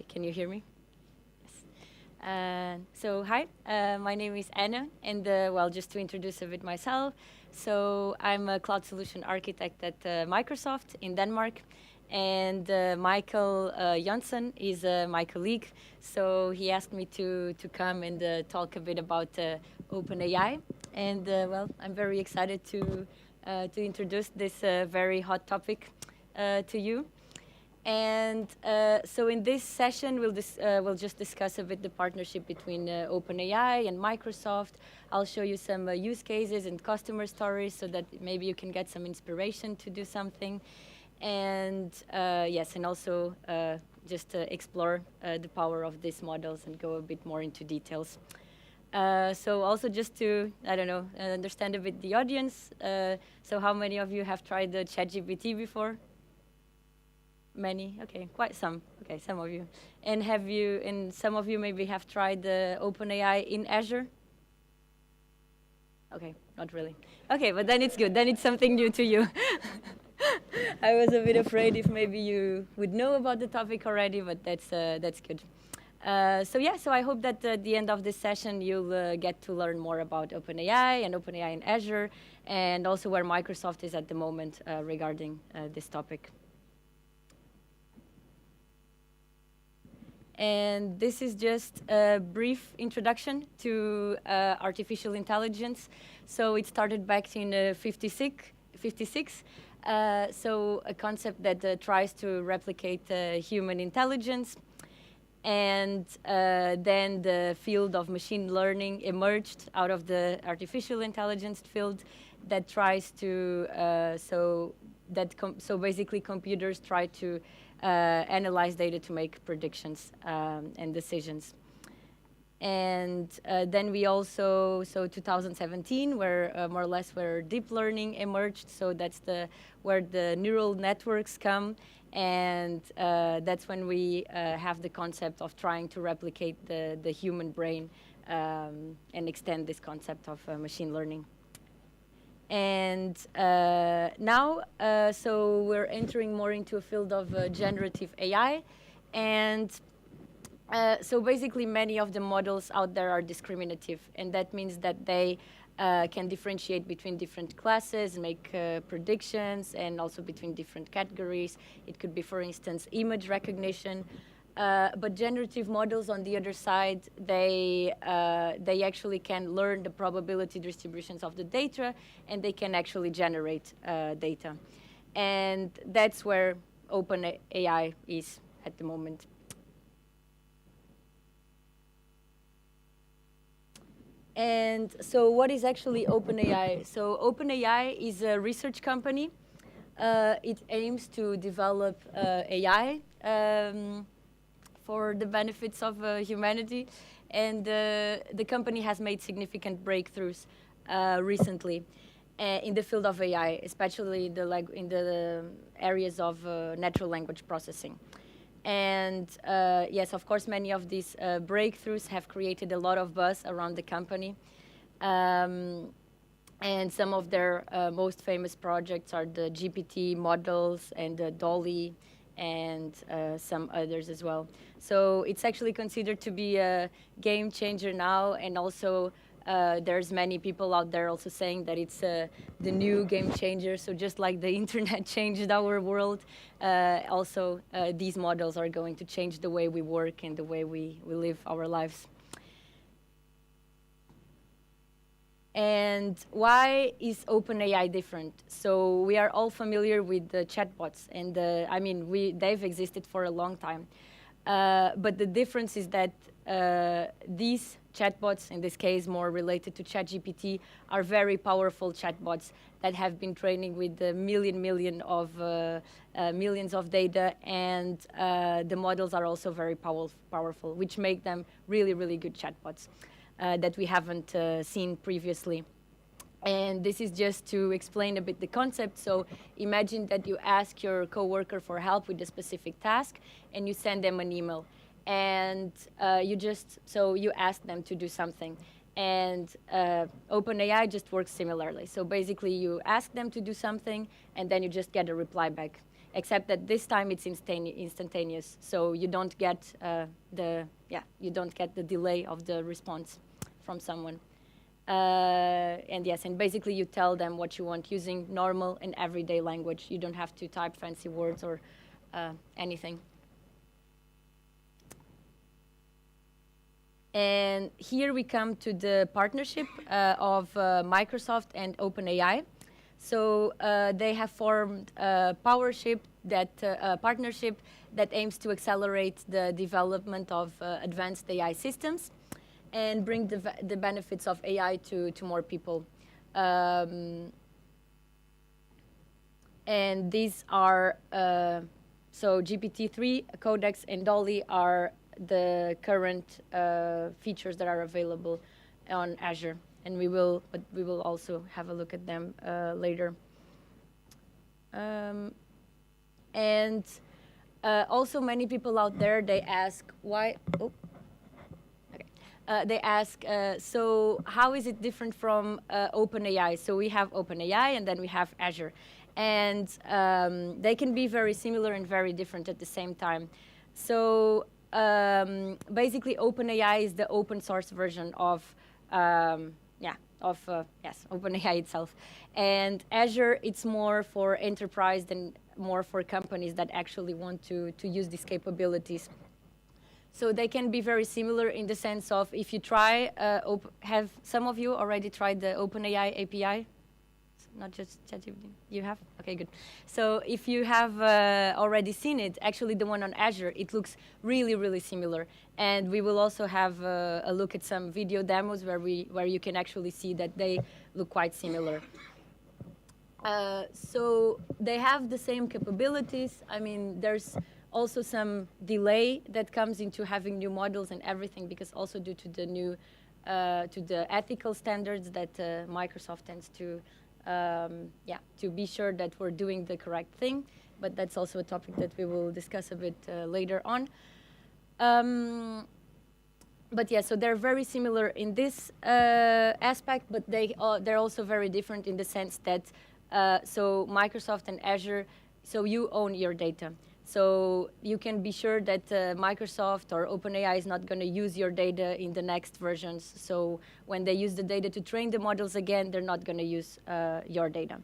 Can you hear me? Yes. So hi, my name is Anna, and well, just to introduce a bit myself, so I'm a cloud solution architect at Microsoft in Denmark, and Michael Janssen is my colleague, so he asked me to come and talk a bit about OpenAI, and well, I'm very excited to introduce this very hot topic to you. And so in this session, we'll just discuss a bit the partnership between OpenAI and Microsoft. I'll show you some use cases and customer stories so that maybe you can get some inspiration to do something. And yes, and also just explore the power of these models and go a bit more into details. So also just to, I don't know, understand a bit the audience. So how many of you have tried the ChatGPT before? Many, okay, quite some. Okay, some of you. And some of you maybe have tried the OpenAI in Azure? Okay, not really. Okay, but then it's good. Then it's something new to you. I was a bit afraid if maybe you would know about the topic already, but that's good. So I hope that at the end of this session, you'll get to learn more about OpenAI and OpenAI in Azure, and also where Microsoft is at the moment regarding this topic. And this is just a brief introduction to artificial intelligence. So it started back in 56. So a concept that tries to replicate human intelligence. And then the field of machine learning emerged out of the artificial intelligence field that tries to, so basically computers try to analyze data to make predictions and decisions. And then we also, 2017, where more or less where deep learning emerged. So that's where the neural networks come. And that's when we have the concept of trying to replicate the human brain and extend this concept of machine learning. And now, so we're entering more into a field of generative AI. And so basically, many of the models out there are discriminative. And that means that they can differentiate between different classes, make predictions, and also between different categories. It could be, for instance, image recognition. But generative models, on the other side, they actually can learn the probability distributions of the data, and they can actually generate data. And that's where OpenAI is at the moment. And so what is actually OpenAI? So OpenAI is a research company. It aims to develop AI for the benefits of humanity. And the company has made significant breakthroughs recently in the field of AI, especially in the areas of natural language processing. And yes, of course, many of these breakthroughs have created a lot of buzz around the company. And some of their most famous projects are the GPT models and the Dolly and some others as well. So it's actually considered to be a game changer now, and also there's many people out there also saying that it's the new game changer. So just like the internet changed our world, also these models are going to change the way we work and the way we live our lives. And why is OpenAI different? So we are all familiar with the chatbots, and they've existed for a long time. But the difference is that these chatbots, in this case more related to ChatGPT, are very powerful chatbots that have been training with millions of data, and the models are also very powerful, which make them really, really good chatbots that we haven't seen previously. And this is just to explain a bit the concept. So imagine that you ask your coworker for help with a specific task, and you send them an email. And you ask them to do something. And OpenAI just works similarly. So basically, you ask them to do something, and then you just get a reply back. except that this time it's instantaneous. So you don't get you don't get the delay of the response from someone. And yes, and basically you tell them what you want using normal and everyday language. You don't have to type fancy words or anything. And here we come to the partnership of Microsoft and OpenAI. So they have formed a partnership that aims to accelerate the development of advanced AI systems and bring the benefits of AI to more people. And these are, so GPT-3, Codex, and Dolly are the current features that are available on Azure. And we will also have a look at them later. And also many people out there, they ask why, they ask, so how is it different from OpenAI? So we have OpenAI and then we have Azure. And they can be very similar and very different at the same time. So basically OpenAI is the open source version of OpenAI itself. And Azure, it's more for enterprise than more for companies that actually want to use these capabilities. So they can be very similar in the sense of if you try, have some of you already tried the OpenAI API? Not just ChatGPT. You have? Okay, good. So if you have already seen it, actually the one on Azure, it looks really, really similar. And we will also have a look at some video demos where you can actually see that they look quite similar. So they have the same capabilities. I mean, there's also some delay that comes into having new models and everything, because also due to the new, to the ethical standards that Microsoft tends to be sure that we're doing the correct thing. But that's also a topic that we will discuss a bit later on. But yeah, so they're very similar in this aspect, but they're also very different in the sense that so Microsoft and Azure, so you own your data. So you can be sure that Microsoft or OpenAI is not going to use your data in the next versions. So when they use the data to train the models again, they're not going to use your data.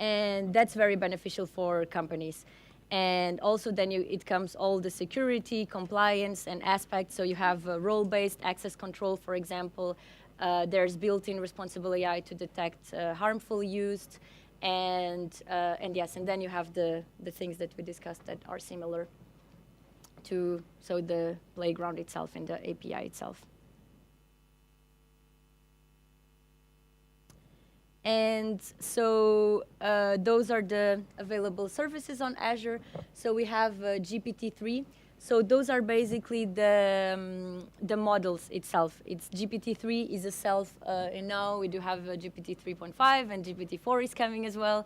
And that's very beneficial for companies. And also then it comes all the security, compliance, and aspects. So you have role-based access control, for example. There's built-in responsible AI to detect harmful use. And yes, and then you have the things that we discussed that are similar to the playground itself and the API itself. And so those are the available services on Azure. So we have GPT-3. So those are basically the models itself. It's GPT-3 is a self, and now we do have GPT 3.5 and GPT-4 is coming as well.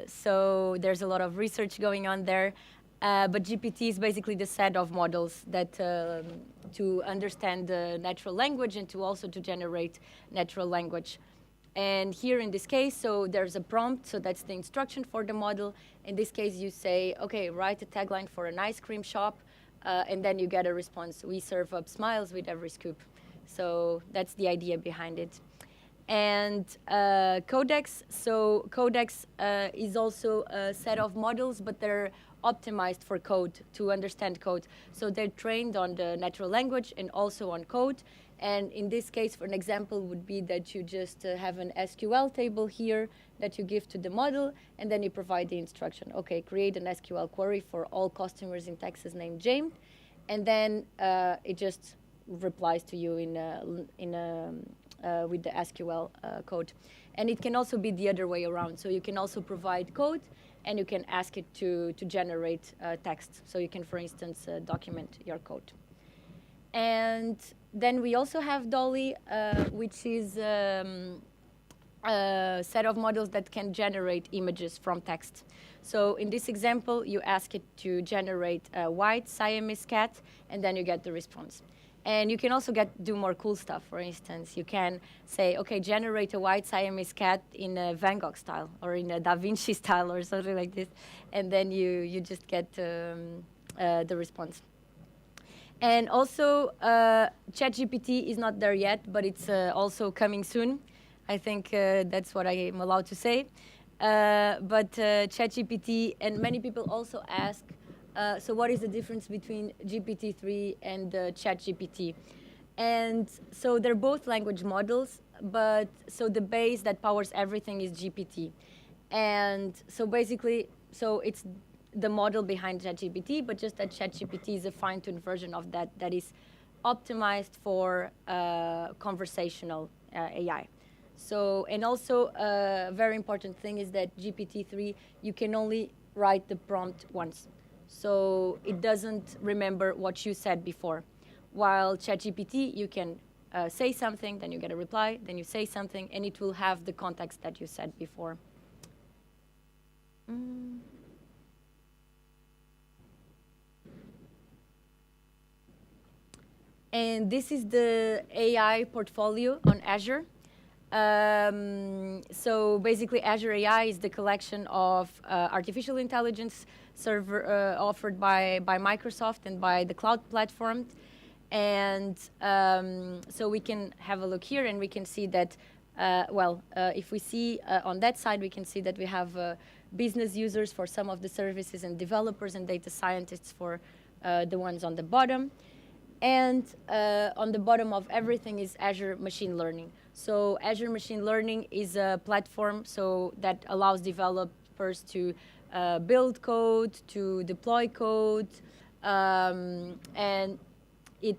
So there's a lot of research going on there. But GPT is basically the set of models that to understand the natural language and to generate natural language. And here in this case, so there's a prompt, so that's the instruction for the model. In this case, you say, okay, write a tagline for an ice cream shop, and then you get a response. We serve up smiles with every scoop. So that's the idea behind it. And Codex, so Codex is also a set of models, but they're optimized for code, to understand code. So they're trained on the natural language and also on code. And in this case, for an example, would be that you just have an SQL table here that you give to the model, and then you provide the instruction. Okay, create an SQL query for all customers in Texas named James, and then it just replies to you with the SQL code. And it can also be the other way around. So you can also provide code, and you can ask it to generate text. So you can, for instance, document your code. And then we also have Dolly, which is a set of models that can generate images from text. So in this example, you ask it to generate a white Siamese cat, and then you get the response. And you can also do more cool stuff. For instance, you can say, okay, generate a white Siamese cat in a Van Gogh style or in a Da Vinci style or something like this. And then you just get the response. And also, ChatGPT is not there yet, but it's also coming soon. I think that's what I am allowed to say. But ChatGPT, and many people also ask, so what is the difference between GPT-3 and ChatGPT? And so they're both language models, but so the base that powers everything is GPT. And so basically, so it's the model behind ChatGPT, but just that ChatGPT is a fine-tuned version of that that is optimized for conversational AI. So, and also a very important thing is that GPT-3, you can only write the prompt once. So it doesn't remember what you said before. While ChatGPT, you can say something, then you get a reply, then you say something, and it will have the context that you said before. And this is the AI portfolio on Azure. So basically, Azure AI is the collection of artificial intelligence server offered by Microsoft and by the cloud platform. And so we can have a look here, and we can see that, if we see on that side, we can see that we have business users for some of the services and developers and data scientists for the ones on the bottom. And on the bottom of everything is Azure Machine Learning. So Azure Machine Learning is a platform that allows developers to build code, to deploy code, and it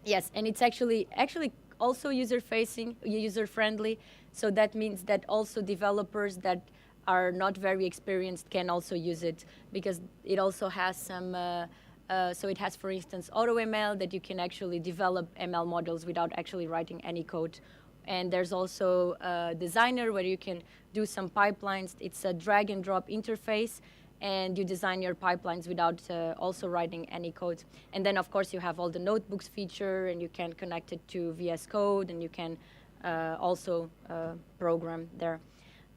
yes, and it's actually also user-facing, user-friendly. So that means that also developers that are not very experienced can also use it, because it also has some. So it has, for instance, AutoML, that you can actually develop ML models without actually writing any code. And there's also a designer where you can do some pipelines. It's a drag and drop interface, and you design your pipelines without also writing any code. And then, of course, you have all the notebooks feature, and you can connect it to VS Code, and you can also program there.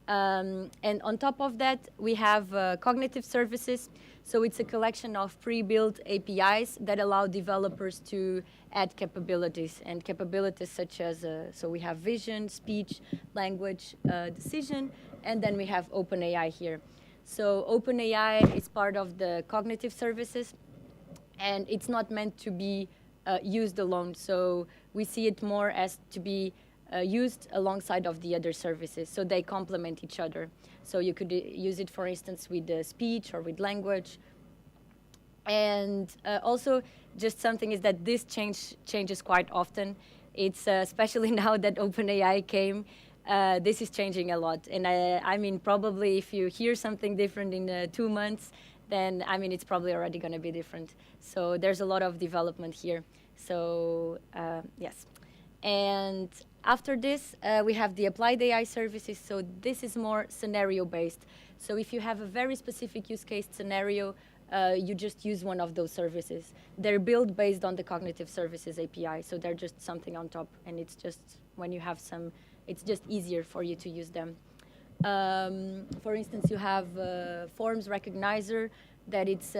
And on top of that, we have cognitive services. So it's a collection of pre-built APIs that allow developers to add capabilities, and capabilities such as, so we have vision, speech, language, decision, and then we have OpenAI here. So OpenAI is part of the cognitive services, and it's not meant to be used alone. So we see it more as to be used alongside of the other services, so they complement each other. So you could use it, for instance, with speech or with language. And also, just something is that this changes quite often. It's especially now that OpenAI came, this is changing a lot. And I mean, probably if you hear something different in 2 months, then I mean, it's probably already going to be different. So there's a lot of development here. So yes. And after this, we have the applied AI services. So this is more scenario-based. So if you have a very specific use case scenario, you just use one of those services. They're built based on the cognitive services API. So they're just something on top. And it's just when you have some, it's just easier for you to use them. For instance, you have forms recognizer that it's,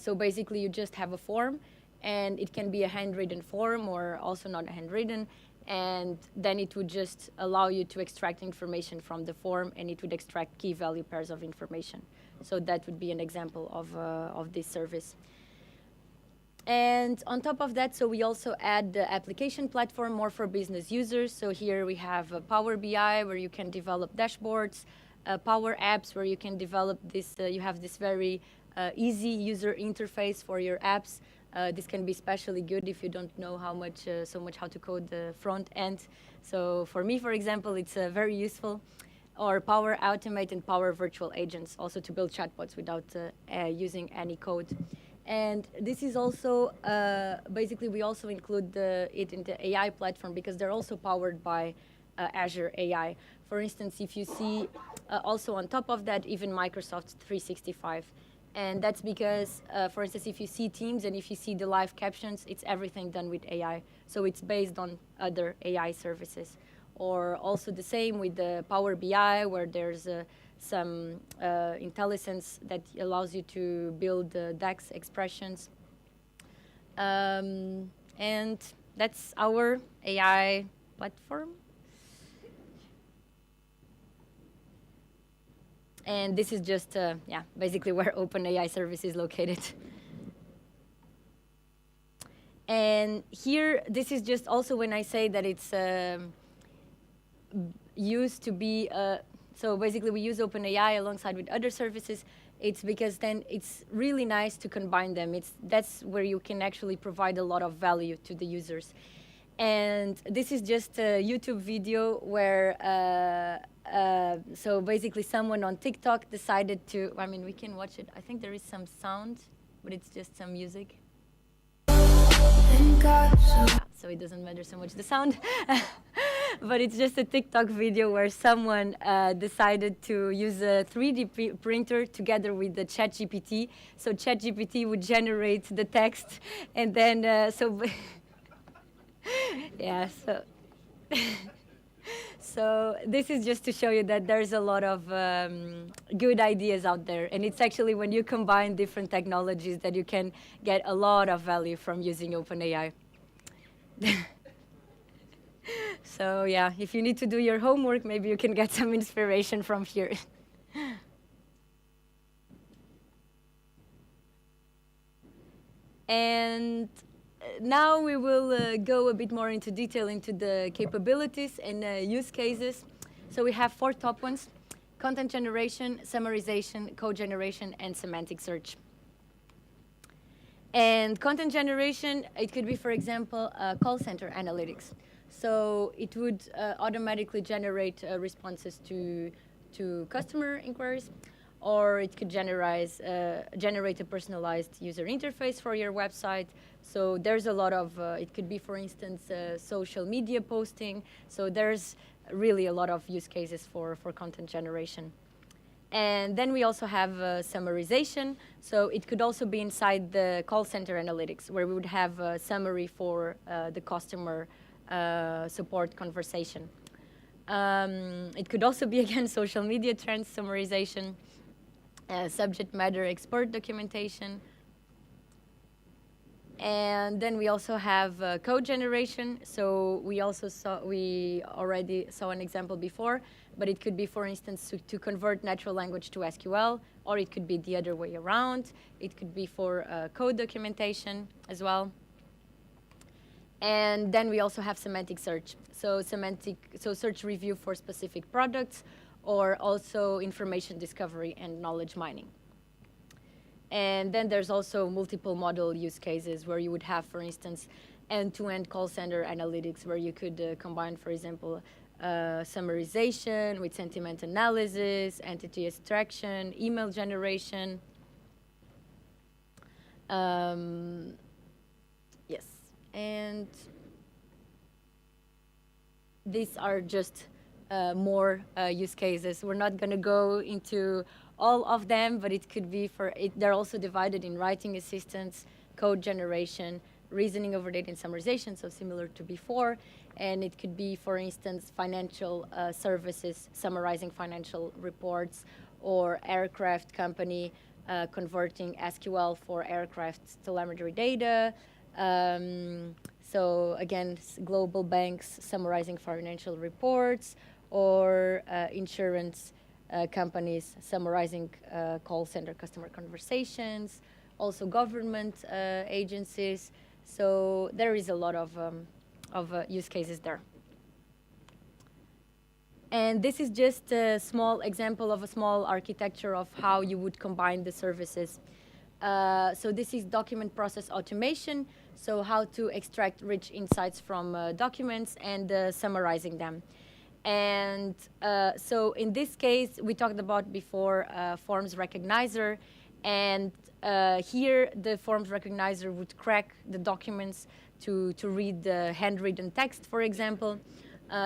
so basically you just have a form, and it can be a handwritten form or also not handwritten, and then it would just allow you to extract information from the form, and it would extract key value pairs of information. So that would be an example of this service. And on top of that, so we also add the application platform more for business users. So here we have Power BI, where you can develop dashboards, Power Apps, where you can develop this, you have this very easy user interface for your apps. This can be especially good if you don't know so much how to code the front end. So for me, for example, it's very useful. Or Power Automate and Power Virtual Agents, also to build chatbots without using any code. And this is also, basically, we also include it in the AI platform because they're also powered by Azure AI. For instance, if you see also on top of that, even Microsoft 365. And that's because, for instance, if you see Teams and if you see the live captions, it's everything done with AI. So it's based on other AI services. Or also the same with the Power BI, where there's some intelligence that allows you to build DAX expressions. And that's our AI platform. And this is just, basically where OpenAI Service is located. And here, this is just also when I say that it's used to be, so basically we use OpenAI alongside with other services. It's because then it's really nice to combine them. That's where you can actually provide a lot of value to the users. And this is just a YouTube video where, so basically someone on TikTok decided to, I mean, we can watch it. I think there is some sound, but it's just some music. So it doesn't matter so much the sound. But it's just a TikTok video where someone decided to use a 3D printer together with the ChatGPT. So ChatGPT would generate the text, and then yeah, so this is just to show you that there's a lot of good ideas out there. And it's actually when you combine different technologies that you can get a lot of value from using OpenAI. So yeah, if you need to do your homework, maybe you can get some inspiration from here. And now we will go a bit more into detail into the capabilities and use cases. So we have 4 top ones: content generation, summarization, code generation, and semantic search. And content generation, it could be, for example, call center analytics. So it would automatically generate responses to customer inquiries, or it could generate a personalized user interface for your website. So there's a lot of, it could be, for instance, social media posting. So there's really a lot of use cases for content generation. And then we also have summarization. So it could also be inside the call center analytics, where we would have a summary for the customer support conversation. It could also be, again, social media trends summarization, subject matter expert documentation. And then we also have code generation. So we already saw an example before, but it could be, for instance, to convert natural language to SQL, or it could be the other way around. It could be for code documentation as well. And then we also have semantic search. So search review for specific products, or also information discovery and knowledge mining. And then there's also multiple model use cases where you would have, for instance, end-to-end call center analytics, where you could combine, for example, summarization with sentiment analysis, entity extraction, email generation. Yes, and these are just more use cases. We're not going to go into all of them, but it could be they're also divided in writing assistance, code generation, reasoning over data and summarization, so similar to before. And it could be, for instance, financial services, summarizing financial reports, or aircraft company converting SQL for aircraft telemetry data. So again, global banks summarizing financial reports, or insurance companies summarizing call center customer conversations, also government agencies. So there is a lot of use cases there. And this is just a small example of a small architecture of how you would combine the services. So this is document process automation, so how to extract rich insights from documents and summarizing them. And so in this case, we talked about before forms recognizer, and here the forms recognizer would crack the documents to read the handwritten text, for example.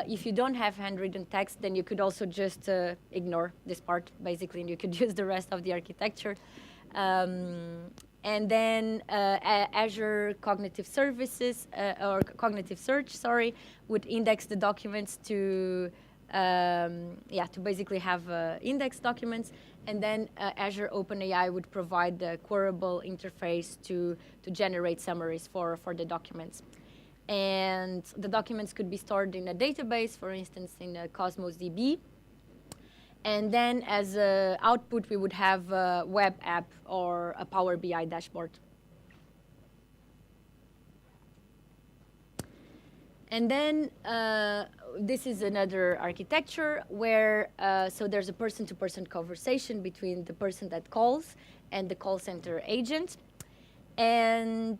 If you don't have handwritten text, then you could also just ignore this part, basically, and you could use the rest of the architecture. And then Azure Cognitive Services or Cognitive Search, sorry, would index the documents to to basically have index documents, and then Azure OpenAI would provide the queryable interface to generate summaries for the documents. And the documents could be stored in a database, for instance, in Cosmos DB. And then as an output, we would have a web app or a Power BI dashboard. And then this is another architecture where, so there's a person-to-person conversation between the person that calls and the call center agent. And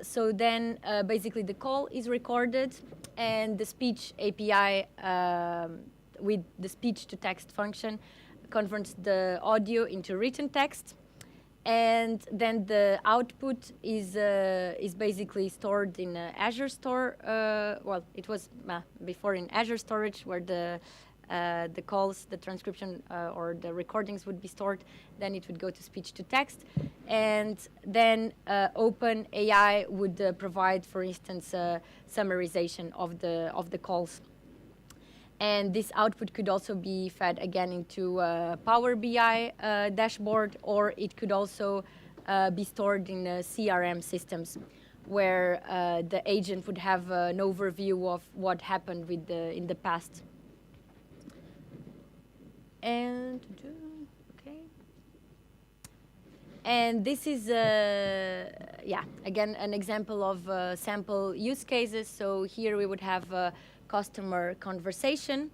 so then basically the call is recorded, and the speech API with the speech-to-text function converts the audio into written text. And then the output is basically stored in Azure Store. Well, it was before in Azure Storage, where the calls, the transcription or the recordings would be stored. Then it would go to speech to text, and then OpenAI would provide, for instance, summarization of the calls. And this output could also be fed again into Power BI dashboard, or it could also be stored in CRM systems, where the agent would have an overview of what happened with in the past. And okay. And this is again an example of sample use cases. So here we would have customer conversation,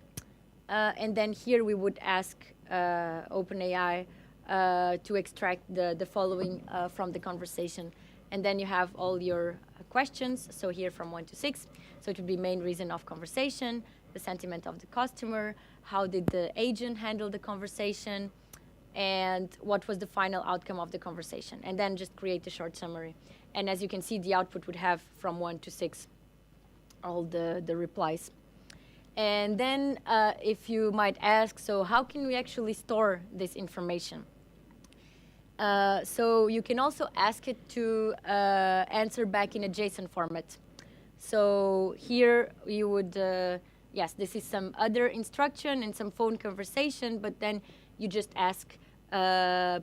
and then here we would ask OpenAI to extract the following from the conversation, and then you have all your questions. So here from 1 to 6, so it would be main reason of conversation, the sentiment of the customer, how did the agent handle the conversation, and what was the final outcome of the conversation, and then just create a short summary. And as you can see, the output would have from 1 to 6 all the replies. And then if you might ask, so how can we actually store this information? So you can also ask it to answer back in a JSON format. So here you would, yes, this is some other instruction and some phone conversation, but then you just ask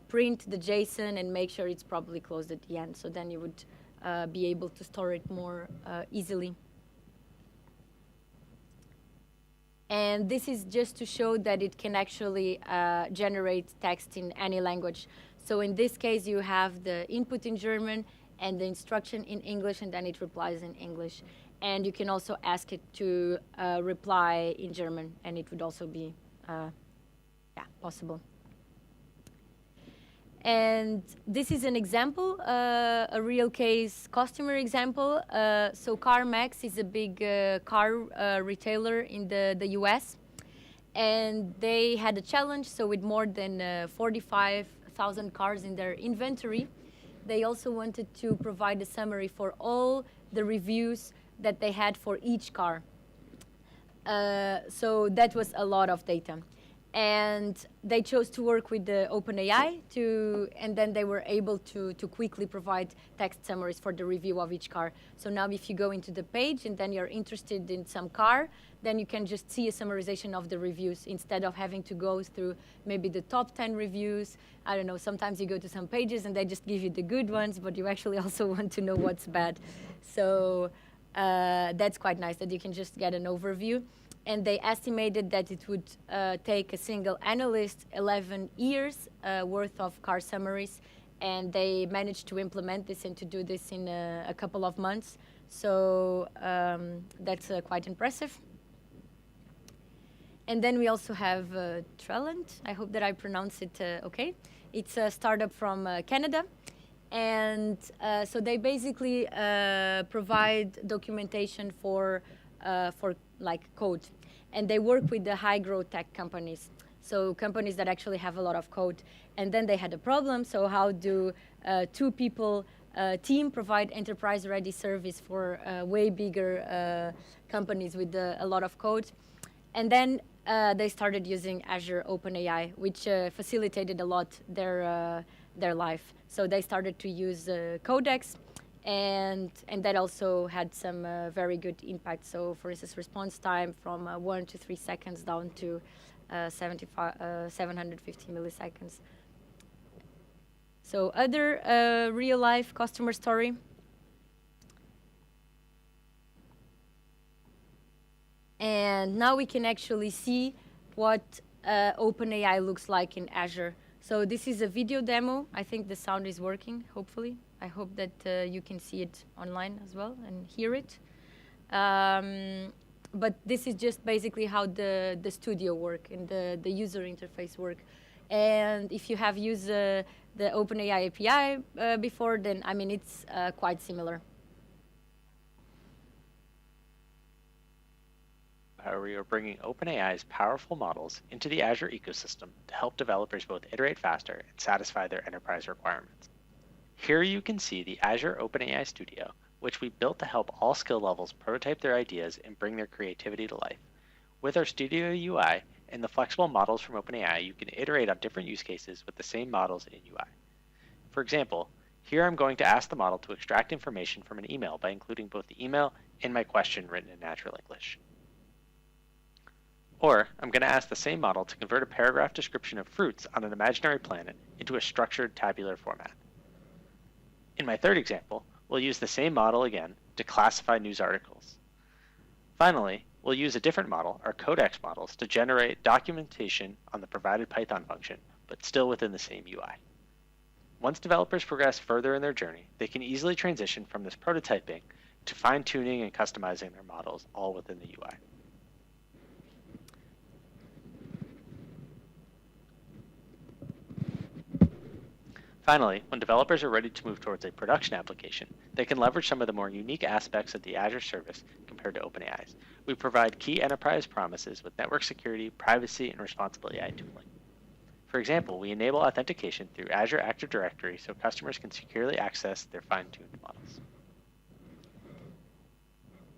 print the JSON and make sure it's properly closed at the end. So then you would be able to store it more easily. And this is just to show that it can actually generate text in any language. So in this case, you have the input in German and the instruction in English, and then it replies in English. And you can also ask it to reply in German, and it would also be possible. And this is an example, a real case customer example. So CarMax is a big car retailer in the US. And they had a challenge, so with more than 45,000 cars in their inventory, they also wanted to provide a summary for all the reviews that they had for each car. So that was a lot of data. And they chose to work with the OpenAI and then they were able to quickly provide text summaries for the review of each car. So now if you go into the page and then you're interested in some car, then you can just see a summarization of the reviews instead of having to go through maybe the top 10 reviews. I don't know, sometimes you go to some pages and they just give you the good ones, but you actually also want to know what's bad. So that's quite nice that you can just get an overview. And they estimated that it would take a single analyst 11 years worth of car summaries, and they managed to implement this and to do this in a couple of months. So that's quite impressive. And then we also have Trellant. I hope that I pronounce it okay. It's a startup from Canada. And so they basically provide documentation for like code. And they work with the high growth tech companies. So companies that actually have a lot of code. And then they had a problem. So how do two people team provide enterprise ready service for way bigger companies with a lot of code? And then they started using Azure OpenAI, which facilitated a lot their their life. So they started to use codecs, and that also had some very good impact. So for instance, response time from 1 to 3 seconds down to 750 milliseconds. So other real-life customer story. And now we can actually see what OpenAI looks like in Azure. So this is a video demo. I think the sound is working, hopefully. I hope that you can see it online as well and hear it. But this is just basically how the studio work and the user interface work. And if you have used the OpenAI API before, then I mean it's quite similar. How we are bringing OpenAI's powerful models into the Azure ecosystem to help developers both iterate faster and satisfy their enterprise requirements. Here you can see the Azure OpenAI Studio, which we built to help all skill levels prototype their ideas and bring their creativity to life. With our Studio UI and the flexible models from OpenAI, you can iterate on different use cases with the same models in UI. For example, here I'm going to ask the model to extract information from an email by including both the email and my question written in natural English. Or I'm going to ask the same model to convert a paragraph description of fruits on an imaginary planet into a structured tabular format. In my third example, we'll use the same model again to classify news articles. Finally, we'll use a different model, our codex models, to generate documentation on the provided Python function, but still within the same UI. Once developers progress further in their journey, they can easily transition from this prototyping to fine-tuning and customizing their models all within the UI. Finally, when developers are ready to move towards a production application, they can leverage some of the more unique aspects of the Azure service compared to OpenAI's. We provide key enterprise promises with network security, privacy, and responsible AI tooling. For example, we enable authentication through Azure Active Directory so customers can securely access their fine-tuned models.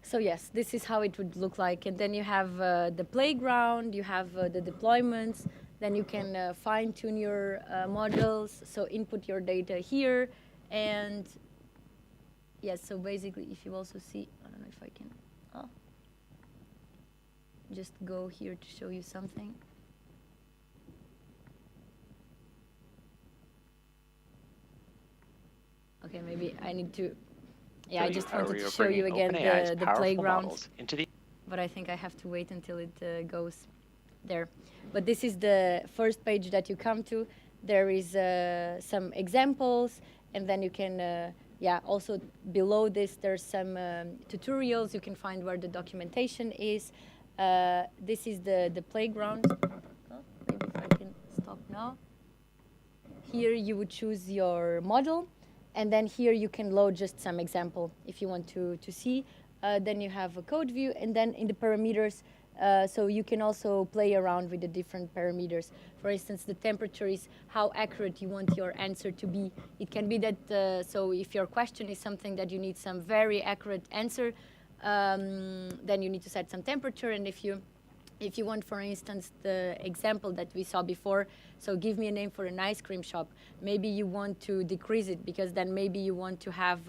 So yes, this is how it would look like. And then you have the playground, you have the deployments, then you can fine-tune your models, so input your data here. And yes, so basically if you also see, I don't know if I can, just go here to show you something. Okay, maybe I need to, yeah, I just wanted to show you again the playground, but I think I have to wait until it goes there. But this is the first page that you come to. There is some examples, and then you can, also below this there's some tutorials. You can find where the documentation is. This is the playground. Maybe if I can stop now. Here you would choose your model, and then here you can load just some example if you want to see. Then you have a code view, and then in the parameters, so you can also play around with the different parameters. For instance, the temperature is how accurate you want your answer to be. It can be that, so if your question is something that you need some very accurate answer, then you need to set some temperature. And if you want, for instance, the example that we saw before, so give me a name for an ice cream shop, maybe you want to decrease it because then maybe you want to have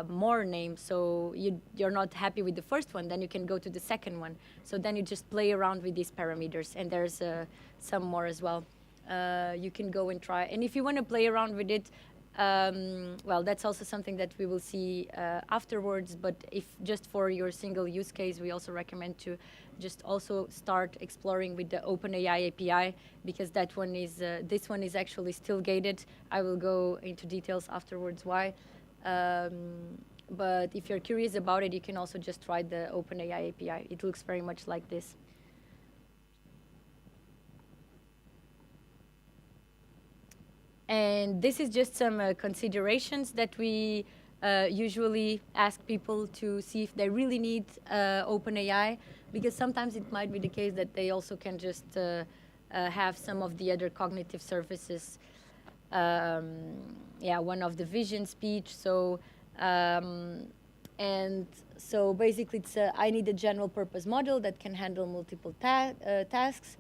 more names, so you're not happy with the first one, then you can go to the second one. So then you just play around with these parameters, and there's some more as well. You can go and try, and if you want to play around with it, well, that's also something that we will see afterwards, but if just for your single use case, we also recommend to just also start exploring with the OpenAI API, because that one is, this one is actually still gated. I will go into details afterwards why. But if you're curious about it, you can also just try the OpenAI API. It looks very much like this. And this is just some considerations that we usually ask people to see if they really need OpenAI, because sometimes it might be the case that they also can just have some of the other cognitive services. One of the vision speech. So, and so basically it's I need a general purpose model that can handle multiple tasks.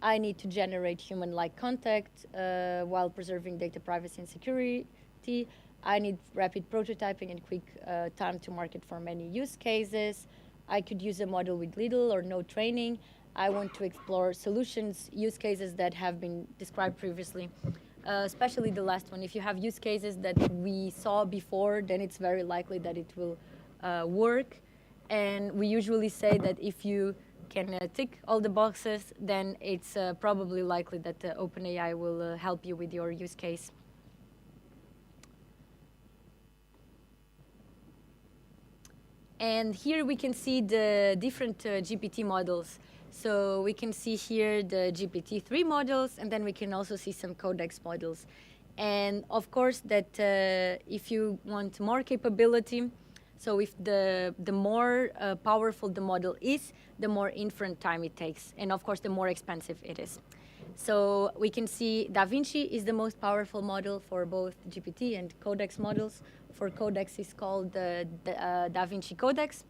I need to generate human-like contact while preserving data privacy and security. I need rapid prototyping and quick time to market for many use cases. I could use a model with little or no training. I want to explore solutions, use cases that have been described previously, especially the last one. If you have use cases that we saw before, then it's very likely that it will work. And we usually say that if you can tick all the boxes, then it's probably likely that OpenAI will help you with your use case. And here we can see the different GPT models. So we can see here the GPT-3 models, and then we can also see some Codex models. And of course, that if you want more capability, so if the more powerful the model is, the more inference time it takes. And of course, the more expensive it is. So we can see DaVinci is the most powerful model for both GPT and Codex models. For Codex, it's called the DaVinci Codex.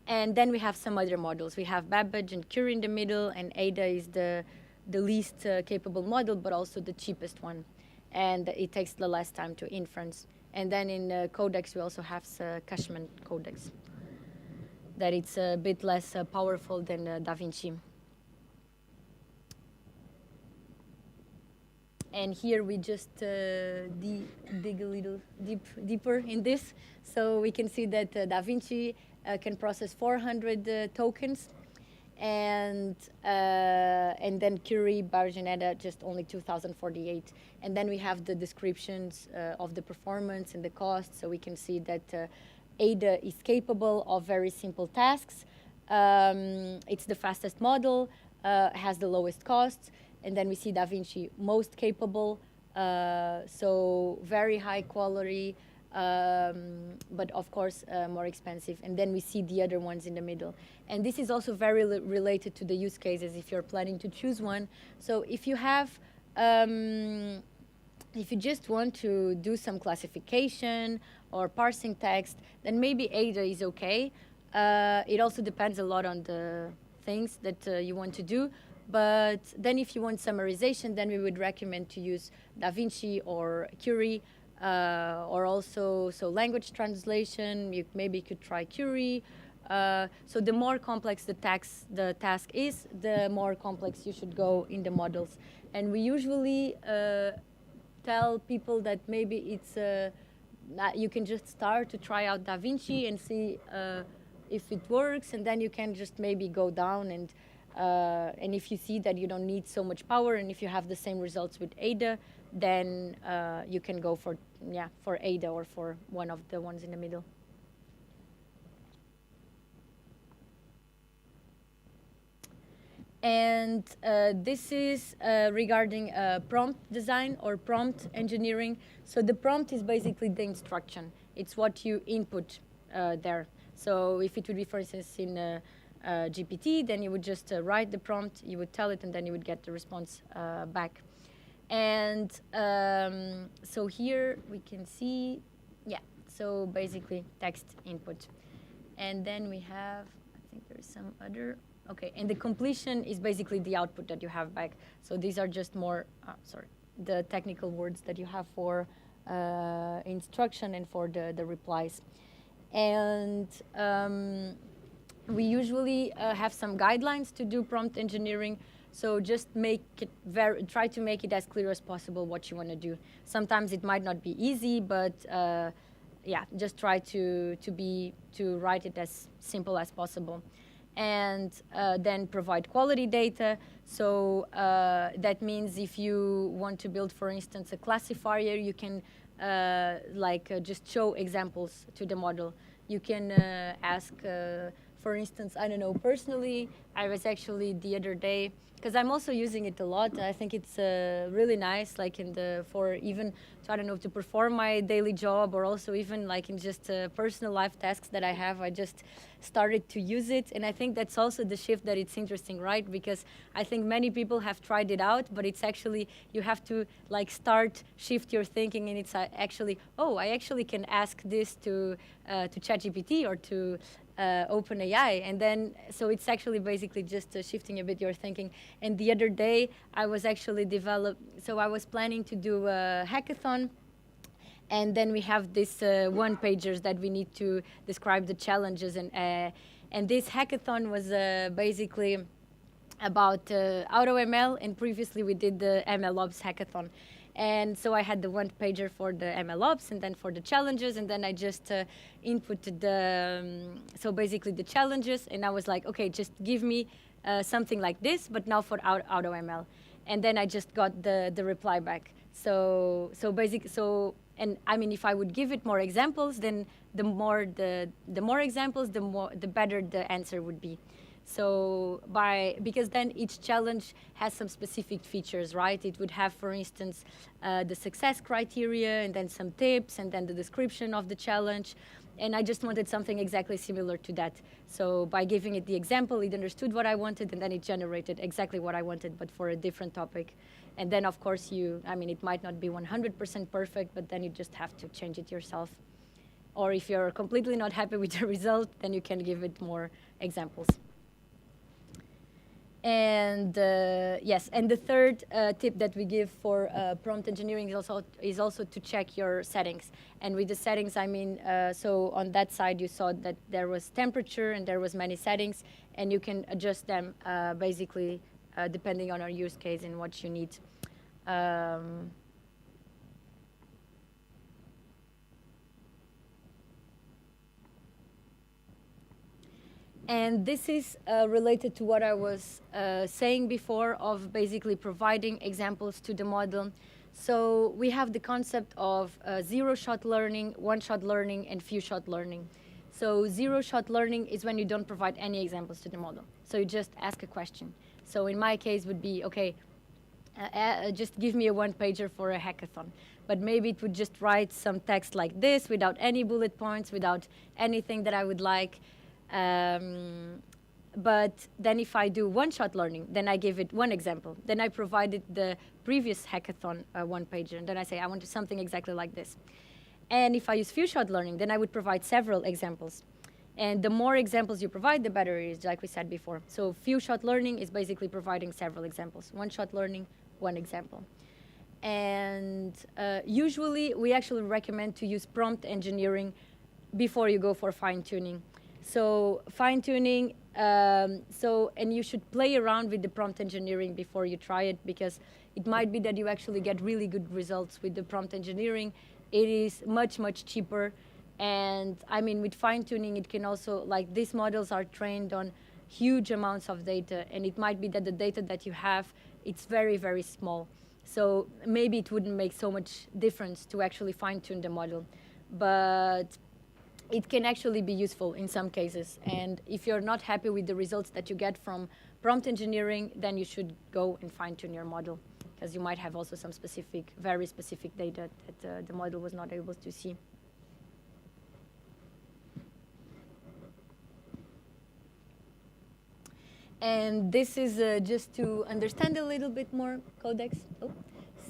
And then we have some other models. We have Babbage and Curie in the middle, and Ada is the least capable model, but also the cheapest one. And it takes the less time to inference. And then in Codex, we also have Cashman Codex, that it's a bit less powerful than DaVinci. And here we just dig a little deeper in this. So we can see that DaVinci can process 400 tokens, and then Curie, Babbage, and Ada just only 2,048. And then we have the descriptions of the performance and the cost. So we can see that Ada is capable of very simple tasks. It's the fastest model, has the lowest costs. And then we see DaVinci most capable, so very high quality, but of course more expensive. And then we see the other ones in the middle. And this is also very related to the use cases if you're planning to choose one. So if you have, if you just want to do some classification or parsing text, then maybe Ada is okay. It also depends a lot on the things that you want to do. But then if you want summarization, then we would recommend to use DaVinci or Curie, or also language translation. You maybe could try Curie. So the more complex the task is, the more complex you should go in the models. And we usually tell people that maybe it's you can just start to try out DaVinci and see if it works, and then you can just maybe go down and if you see that you don't need so much power, and if you have the same results with Ada, then you can go for Ada or for one of the ones in the middle. And this is regarding prompt design or prompt engineering. So the prompt is basically the instruction. It's what you input there. So if it would be, for instance, in GPT, then you would just write the prompt, you would tell it, and then you would get the response back. And so here we can see, so basically text input. And then we have, I think there's some other, okay, and the completion is basically the output that you have back. So these are just more, the technical words that you have for instruction and for the replies. And we usually have some guidelines to do prompt engineering. So just make it try to make it as clear as possible what you want to do. Sometimes it might not be easy, but just try to write it as simple as possible. And then provide quality data. So that means if you want to build, for instance, a classifier, you can just show examples to the model. You can ask, for instance, I don't know, personally, I was actually the other day, because I'm also using it a lot. I think it's really nice, like for even, I don't know, to perform my daily job, or also even like in just personal life tasks that I have. I just started to use it, and I think that's also the shift that it's interesting, right? Because I think many people have tried it out, but it's actually, you have to shift your thinking, and it's actually, I actually can ask this to ChatGPT or to OpenAI. And then, so it's actually basically just shifting a bit your thinking. And the other day, I was actually so I was planning to do a hackathon. And then we have this one-pagers that we need to describe the challenges. And this hackathon was basically about AutoML, and previously we did the MLOps hackathon. And so I had the one-pager for the MLOps, and then for the challenges, and then I just inputted so basically the challenges, and I was like, okay, just give me something like this, but now for AutoML. And then I just got the reply back. And I mean, if I would give it more examples, then the more examples, the better the answer would be. So because then each challenge has some specific features, right? It would have, for instance, the success criteria, and then some tips, and then the description of the challenge. And I just wanted something exactly similar to that. So by giving it the example, it understood what I wanted, and then it generated exactly what I wanted, but for a different topic. And then, of course, it might not be 100% perfect, but then you just have to change it yourself. Or if you're completely not happy with the result, then you can give it more examples. And yes, and the third tip that we give for prompt engineering is also to check your settings. And with the settings, I mean, so on that side, you saw that there was temperature and there was many settings, and you can adjust them basically depending on our use case and what you need. And this is related to what I was saying before of basically providing examples to the model. So we have the concept of zero-shot learning, one-shot learning, and few-shot learning. So zero-shot learning is when you don't provide any examples to the model. So you just ask a question. So in my case would be, okay, just give me a one-pager for a hackathon. But maybe it would just write some text like this without any bullet points, without anything that I would like. But then if I do one-shot learning, then I give it one example. Then I provided the previous hackathon one-pager, and then I say, I want something exactly like this. And if I use few-shot learning, then I would provide several examples. And the more examples you provide, the better it is, like we said before. So few-shot learning is basically providing several examples. One-shot learning, one example. And usually, we actually recommend to use prompt engineering before you go for fine-tuning. So fine-tuning, and you should play around with the prompt engineering before you try it, because it might be that you actually get really good results with the prompt engineering. It is much, much cheaper. And I mean, with fine-tuning, it can also, like, these models are trained on huge amounts of data, and it might be that the data that you have, it's very, very small. So maybe it wouldn't make so much difference to actually fine-tune the model. But it can actually be useful in some cases. And if you're not happy with the results that you get from prompt engineering, then you should go and fine-tune your model, because you might have also some specific, very specific data that the model was not able to see. And this is just to understand a little bit more Codex.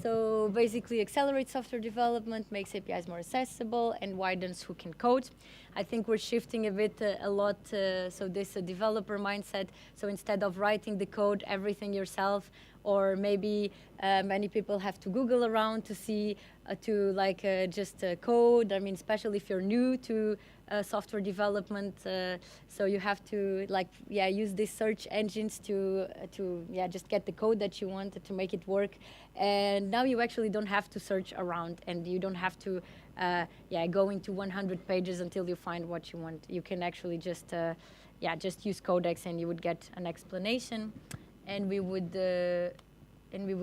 So basically accelerates software development, makes APIs more accessible, and widens who can code. I think we're shifting a bit, a lot, so this developer mindset. So instead of writing the code, everything yourself, or maybe many people have to Google around to see, just code. I mean, especially if you're new to software development, so you have to use these search engines to just get the code that you want to make it work. And now you actually don't have to search around, and you don't have to go into 100 pages until you find what you want. You can actually just use Codex, and you would get an explanation. And we will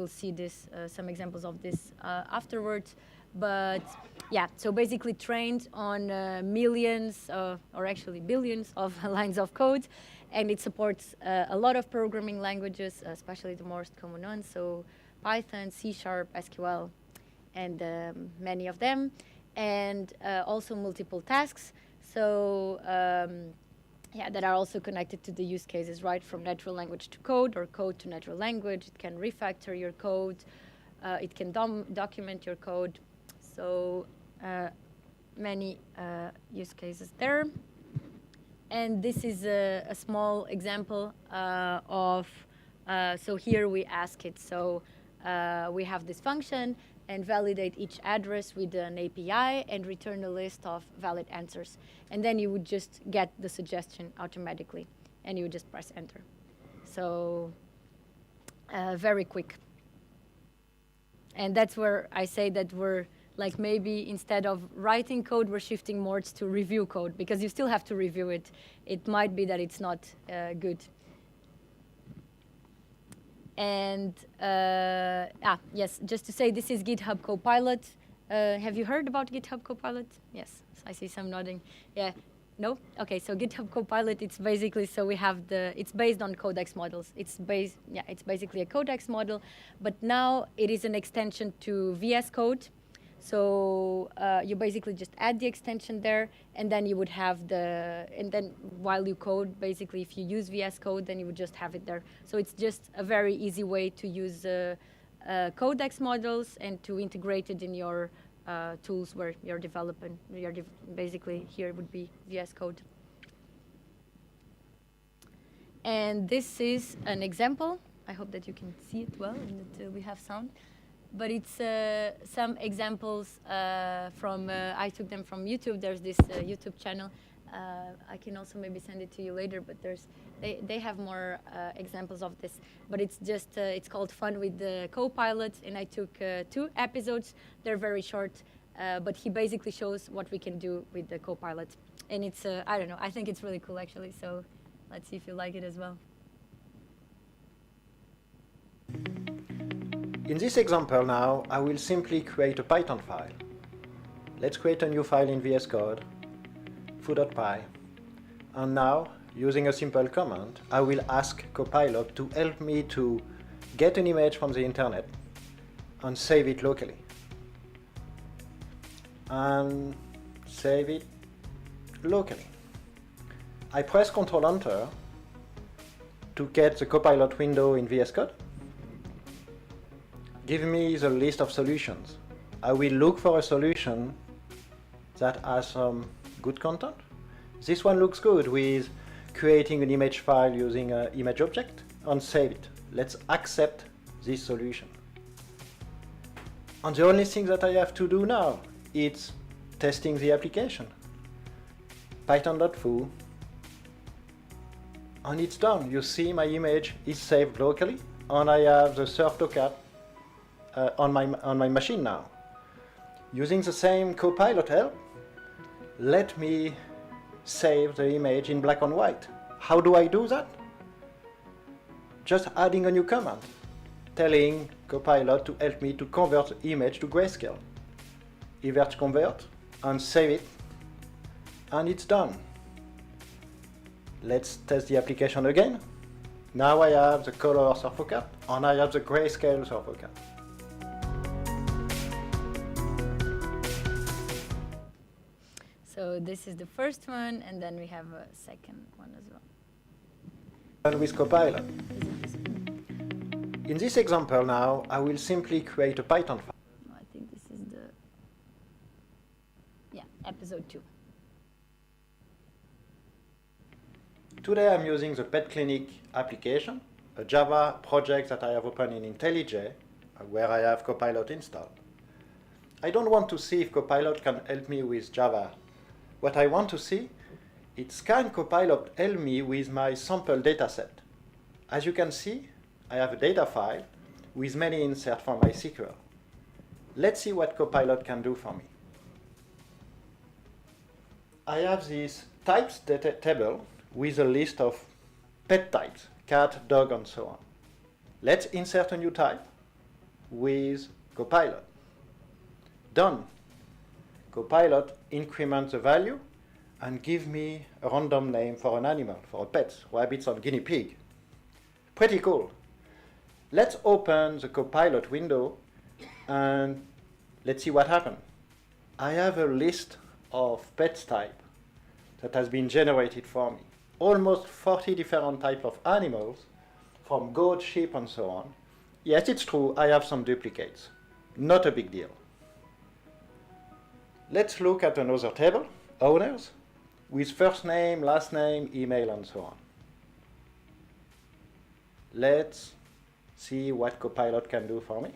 see this some examples of this afterwards. But yeah, so basically trained on millions or actually billions of lines of code, and it supports a lot of programming languages, especially the most common ones, so Python, C#, SQL, and many of them, and also multiple tasks. So that are also connected to the use cases, right? From natural language to code, or code to natural language. It can refactor your code. It can document your code. So many use cases there. And this is a small example of, so here we ask it, so we have this function and validate each address with an API and return a list of valid answers. And then you would just get the suggestion automatically and you would just press enter. So very quick. And that's where I say that we're like maybe instead of writing code, we're shifting more to review code because you still have to review it. It might be that it's not good. And yes, just to say this is GitHub Copilot. Have you heard about GitHub Copilot? Yes, I see some nodding. Yeah. No? Okay, so GitHub Copilot, it's basically, so we have it's based on codex models. It's basically a codex model, but now it is an extension to VS Code. So you basically just add the extension there, and then you would have and then while you code, basically if you use VS Code, then you would just have it there. So it's just a very easy way to use codex models and to integrate it in your tools where you're developing. Basically here would be VS Code. And this is an example. I hope that you can see it well and that we have sound. But it's some examples from, I took them from YouTube. There's this YouTube channel. I can also maybe send it to you later, but they have more examples of this. But it's just, it's called Fun with the Copilot, and I took 2 episodes. They're very short, but he basically shows what we can do with the Copilot. And it's, I don't know, I think it's really cool actually, so let's see if you like it as well. In this example now, I will simply create a Python file. Let's create a new file in VS Code, foo.py. And now, using a simple command, I will ask Copilot to help me to get an image from the internet and save it locally. And save it locally. I press Ctrl-Enter to get the Copilot window in VS Code. Give me the list of solutions. I will look for a solution that has some good content. This one looks good with creating an image file using an image object and save it. Let's accept this solution. And the only thing that I have to do now is testing the application. Python.foo, and it's done. You see my image is saved locally and I have the surf token on my machine now. Using the same Copilot help, let me save the image in black and white. How do I do that? Just adding a new command, telling Copilot to help me to convert the image to grayscale. Evert convert and save it, and it's done. Let's test the application again. Now I have the color surfocap and I have the grayscale surfocap. So this is the first one, and then we have a second one as well. And with Copilot. In this example now, I will simply create a Python file. No, I think this is episode 2. Today I'm using the Pet Clinic application, a Java project that I have opened in IntelliJ, where I have Copilot installed. I don't want to see if Copilot can help me with Java. What I want to see is can Copilot help me with my sample dataset. As you can see, I have a data file with many inserts from MySQL. Let's see what Copilot can do for me. I have this types data table with a list of pet types, cat, dog, and so on. Let's insert a new type with Copilot. Done. Copilot increments the value and give me a random name for an animal, for a pet, rabbits or guinea pig. Pretty cool. Let's open the Copilot window and let's see what happens. I have a list of pet type that has been generated for me. Almost 40 different types of animals, from goat, sheep, and so on. Yes, it's true, I have some duplicates. Not a big deal. Let's look at another table, owners. with first name, last name, email, and so on. Let's see what Copilot can do for me.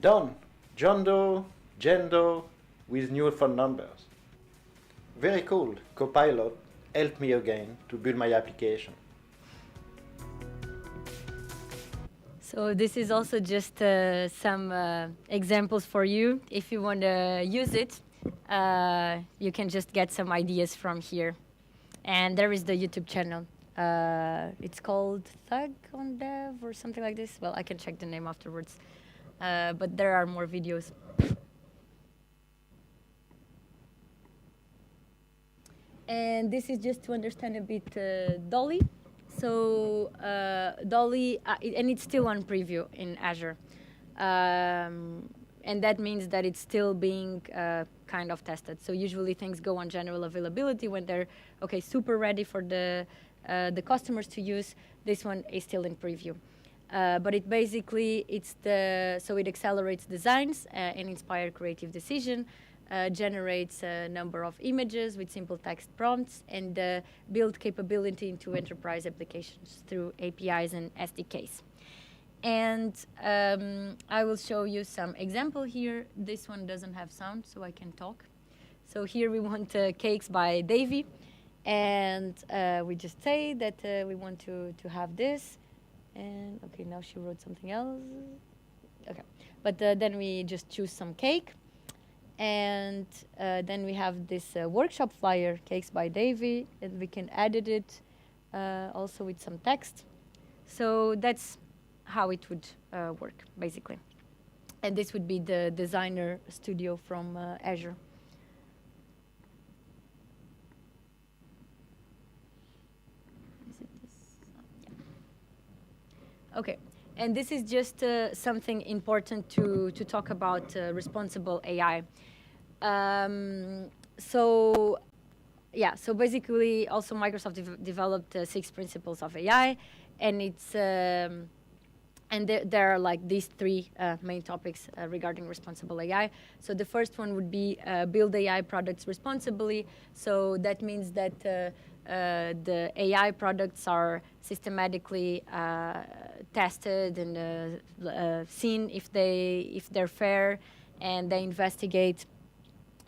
Done. John Doe, Jane Doe, with new phone numbers. Very cool. Copilot helped me again to build my application. So this is also just some examples for you. If you want to use it, you can just get some ideas from here. And there is the YouTube channel. It's called Thug on Dev or something like this. Well, I can check the name afterwards. But there are more videos. And this is just to understand a bit Dolly. So Dolly, and it's still on preview in Azure. And that means that it's still being kind of tested. So usually things go on general availability when they're super ready for the customers to use. This one is still in preview. But it basically, so it accelerates designs and inspire creative decision, generates a number of images with simple text prompts, and build capability into enterprise applications through APIs and SDKs. And I will show you some example here. This one doesn't have sound, so I can talk. So here we want cakes by Davy. And we just say that we want to have this. And okay, now she wrote something else. Okay, but then we just choose some cake. And then we have this workshop flyer, Cakes by Davy, and we can edit it also with some text. So that's how it would work, basically. And this would be the designer studio from Azure. Is it this? Yeah. Okay, and this is just something important to talk about responsible AI. So basically, also Microsoft developed 6 principles of AI, and it's and there are like these 3 main topics regarding responsible AI. So the first one would be build AI products responsibly. So that means that the AI products are systematically tested and seen if they're fair, and they investigate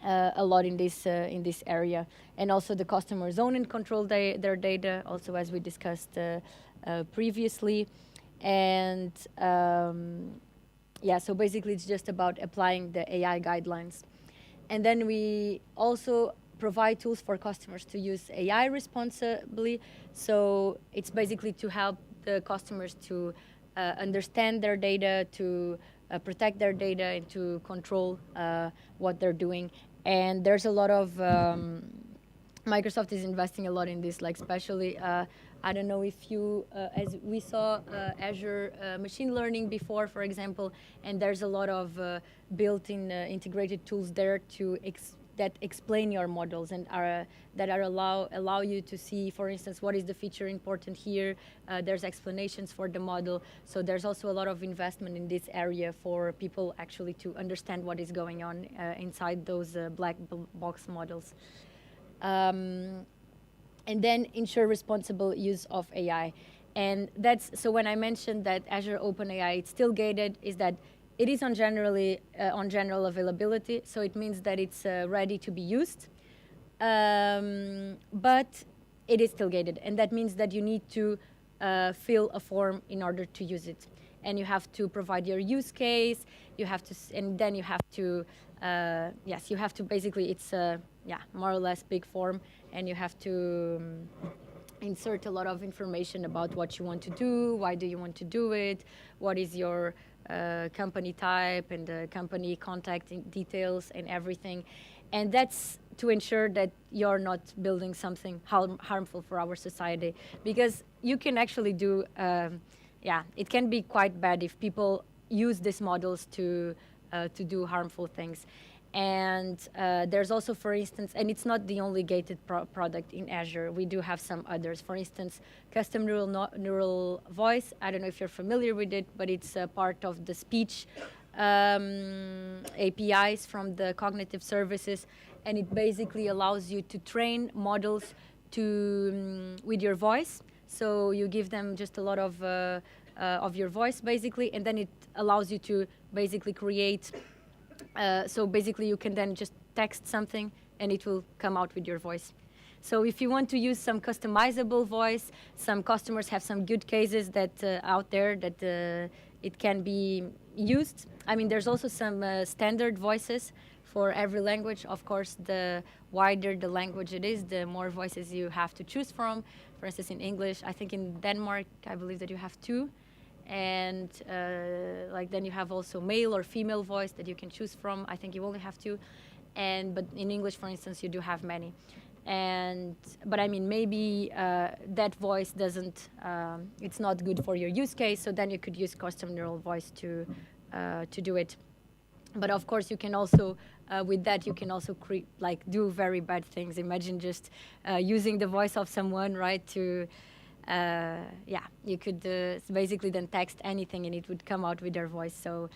a lot in this area. And also the customers own and control their data, also as we discussed previously. And so basically it's just about applying the AI guidelines. And then we also provide tools for customers to use AI responsibly. So it's basically to help the customers to understand their data, to protect their data, and to control what they're doing. And there's a lot of Microsoft is investing a lot in this, like especially I don't know if you, as we saw Azure machine learning before, for example, and there's a lot of built-in integrated tools there that explain your models and allow you to see, for instance, what is the feature important here. There's explanations for the model. So there's also a lot of investment in this area for people actually to understand what is going on inside those black box models. And then ensure responsible use of AI. And so when I mentioned that Azure OpenAI, it's still gated, is that it is on general availability. So it means that it's ready to be used, but it is still gated. And that means that you need to fill a form in order to use it. And you have to provide your use case. And then you have to, you have to basically, it's more or less big form, and you have to insert a lot of information about what you want to do, why do you want to do it, what is your company type, and the company contact details and everything. And that's to ensure that you're not building something harmful for our society. Because you can actually do, it can be quite bad if people use these models to do harmful things. And there's also, for instance, and it's not the only gated product in Azure. We do have some others. For instance, custom neural voice. I don't know if you're familiar with it, but it's a part of the speech APIs from the cognitive services, and it basically allows you to train models to with your voice. So you give them just a lot of your voice, basically, and then it allows you to basically create. So basically, you can then just text something, and it will come out with your voice. So if you want to use some customizable voice, some customers have some good cases that out there that it can be used. I mean, there's also some standard voices for every language. Of course, the wider the language it is, the more voices you have to choose from. For instance, in English, I think in Denmark, I believe that you have 2. And like then you have also male or female voice that you can choose from. I think you only have 2. But in English, for instance, you do have many. But I mean, maybe that voice doesn't, it's not good for your use case, so then you could use custom neural voice to do it. But of course, you can also, with that, you can also do very bad things. Imagine just using the voice of someone, right, to, you could basically then text anything and it would come out with their voice. So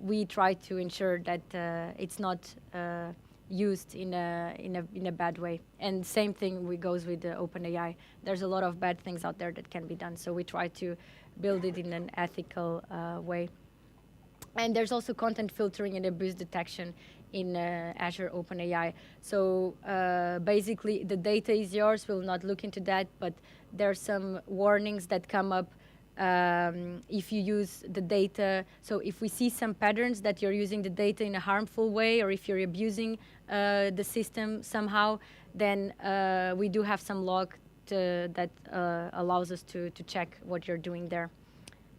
we try to ensure that it's not used in a bad way. And same thing goes with OpenAI. There's a lot of bad things out there that can be done, so we try to build it in an ethical way. And there's also content filtering and abuse detection in Azure OpenAI. So basically, the data is yours. We'll not look into that, but there are some warnings that come up if you use the data. So if we see some patterns that you're using the data in a harmful way, or if you're abusing the system somehow, then we do have some log that allows us to check what you're doing there.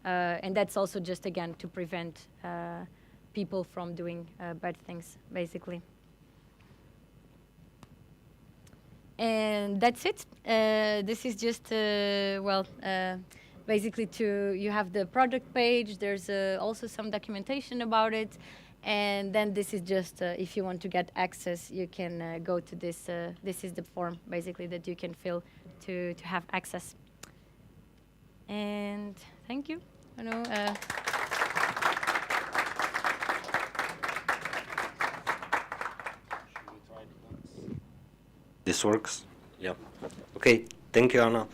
And that's also just, again, to prevent people from doing bad things, basically. And that's it. This is just, basically you have the product page. There's also some documentation about it. And then this is just, if you want to get access, you can go to this. This is the form, basically, that you can fill to have access. And thank you. This works? Yeah. Okay, thank you, Anna.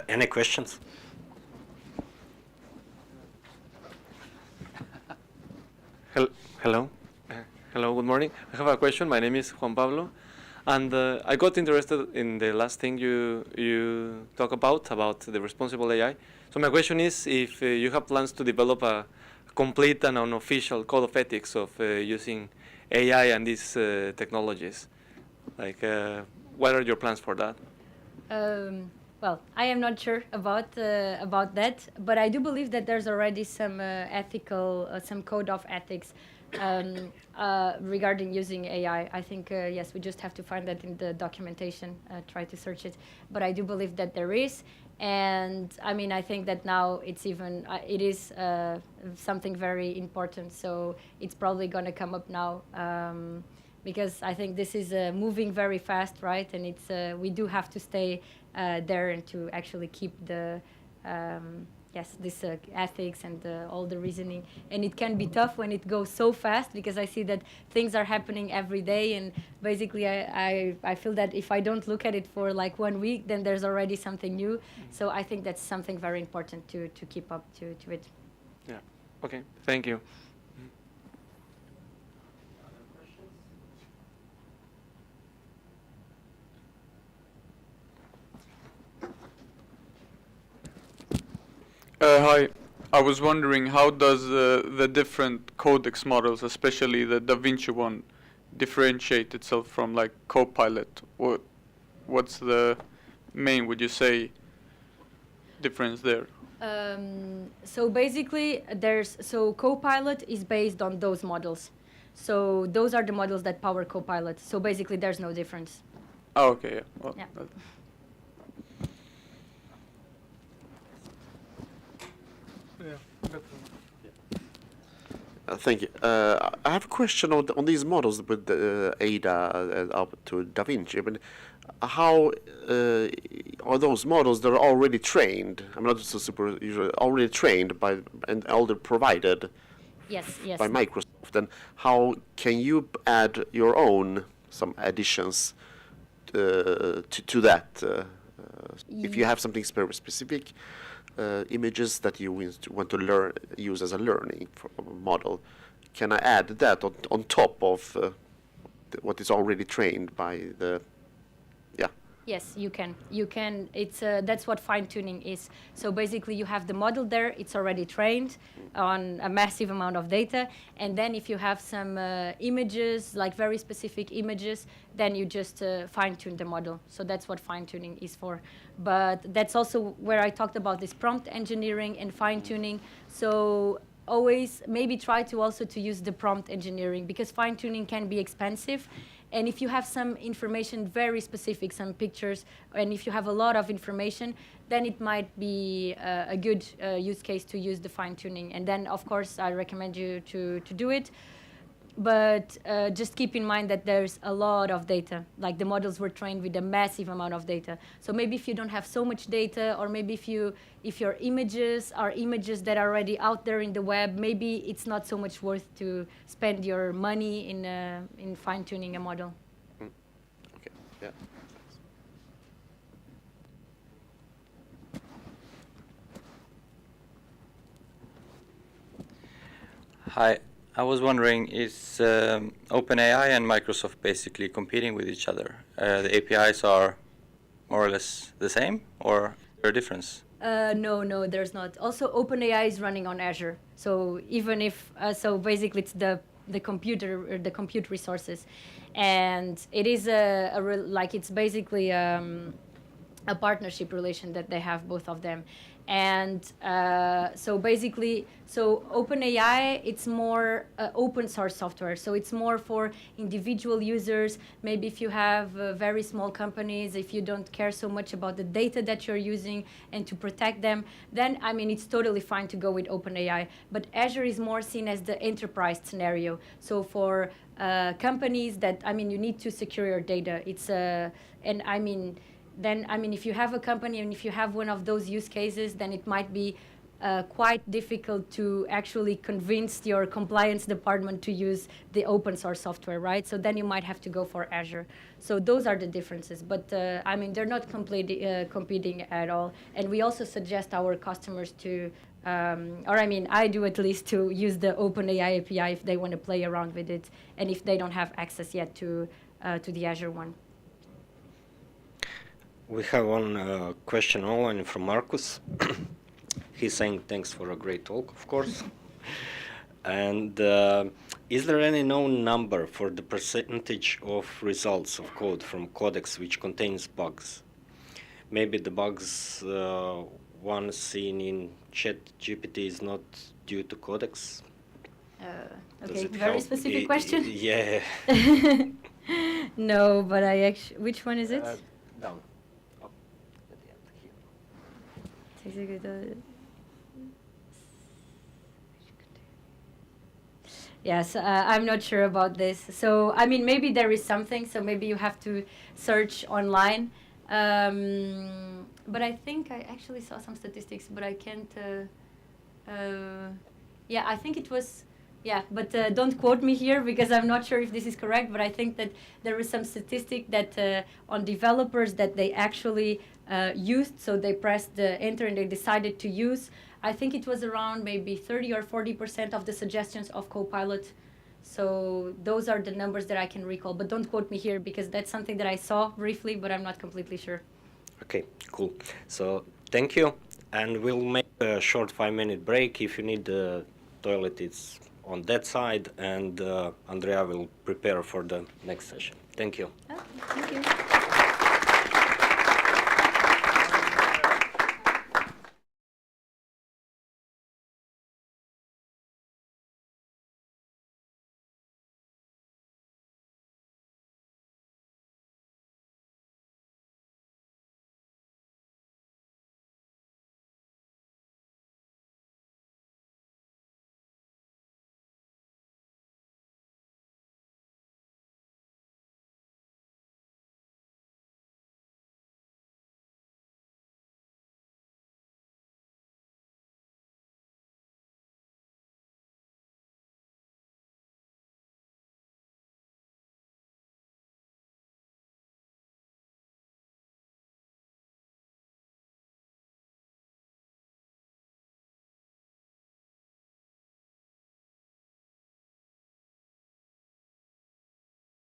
Any questions? Hello. Hello, good morning. I have a question. My name is Juan Pablo. And I got interested in the last thing you talk about the responsible AI. So my question is if you have plans to develop a complete and unofficial code of ethics of using AI and these technologies. Like, what are your plans for that? Well, I am not sure about that, but I do believe that there's already some some code of ethics regarding using AI. I think, yes, we just have to find that in the documentation, try to search it. But I do believe that there is. And I mean, I think that now it is something very important. So it's probably going to come up now because I think this is moving very fast, right? And we do have to stay there and to actually keep the this ethics and all the reasoning. And it can be tough when it goes so fast because I see that things are happening every day, and basically I feel that if I don't look at it for like 1 week, then there's already something new. So I think that's something very important to keep up to it. Yeah. Okay. Thank you. Hi, I was wondering how does the different codex models, especially the Da Vinci one, differentiate itself from like Copilot? What's the main, would you say, difference there? So basically, Copilot is based on those models. So those are the models that power Copilot. So basically, there's no difference. Oh, okay. Yeah. Well, yeah. Thank you. I have a question on these models with Ada up to Da Vinci. I mean, how are those models that are already trained? I'm not so super usually already trained by and already provided Yes, yes. by Microsoft. And how can you add your own some additions to that? If you have something very specific, images that you want to use as a learning model, can I add that on top of what is already trained by the? Yes, you can. You can. It's that's what fine-tuning is. So basically, you have the model there. It's already trained on a massive amount of data. And then if you have some images, like very specific images, then you just fine-tune the model. So that's what fine-tuning is for. But that's also where I talked about this prompt engineering and fine-tuning. So always maybe try to also to use the prompt engineering, because fine-tuning can be expensive. And if you have some information very specific, some pictures, and if you have a lot of information, then it might be a good use case to use the fine-tuning. And then, of course, I recommend you to do it. But just keep in mind that there's a lot of data. Like the models were trained with a massive amount of data. So maybe if you don't have so much data, or maybe if your images are images that are already out there in the web, maybe it's not so much worth to spend your money in fine-tuning a model. Okay. Yeah. Hi. I was wondering, is OpenAI and Microsoft basically competing with each other? The APIs are more or less the same, or is there a difference? No, there's not. Also, OpenAI is running on Azure. So even if, so basically it's the compute resources. And it is like it's basically a partnership relation that they have, both of them. And so basically, so OpenAI, it's more open source software. So it's more for individual users. Maybe if you have very small companies, if you don't care so much about the data that you're using and to protect them, then, I mean, it's totally fine to go with OpenAI. But Azure is more seen as the enterprise scenario. So for companies that, I mean, you need to secure your data. It's, and I mean, then, I mean, if you have a company and if you have one of those use cases, then it might be quite difficult to actually convince your compliance department to use the open source software, right? So then you might have to go for Azure. So those are the differences. But, I mean, they're not competing at all. And we also suggest our customers to, or I mean, I do at least, to use the OpenAI API if they want to play around with it, and if they don't have access yet to the Azure one. We have one question online from Marcus. He's saying thanks for a great talk, of course. And is there any known number for the percentage of results of code from Codex which contains bugs? Maybe the bugs one seen in ChatGPT is not due to Codex? Okay, very specific question. Yeah. No, but I actually, which one is it? Down. Up at the end here. Yes, I'm not sure about this. So, I mean, maybe there is something, so maybe you have to search online. But I think I actually saw some statistics, but I can't... yeah, I think it was... Yeah, but don't quote me here, because I'm not sure if this is correct, but I think that there is some statistic that on developers that they actually used, so they pressed the enter and they decided to use. I think it was around maybe 30 or 40% of the suggestions of Copilot. So those are the numbers that I can recall, but don't quote me here, because that's something that I saw briefly, but I'm not completely sure. Okay, cool. So thank you, and we'll make a short 5-minute break. If you need the toilet, it's on that side, and Andrea will prepare for the next session. Thank you. Oh, thank you.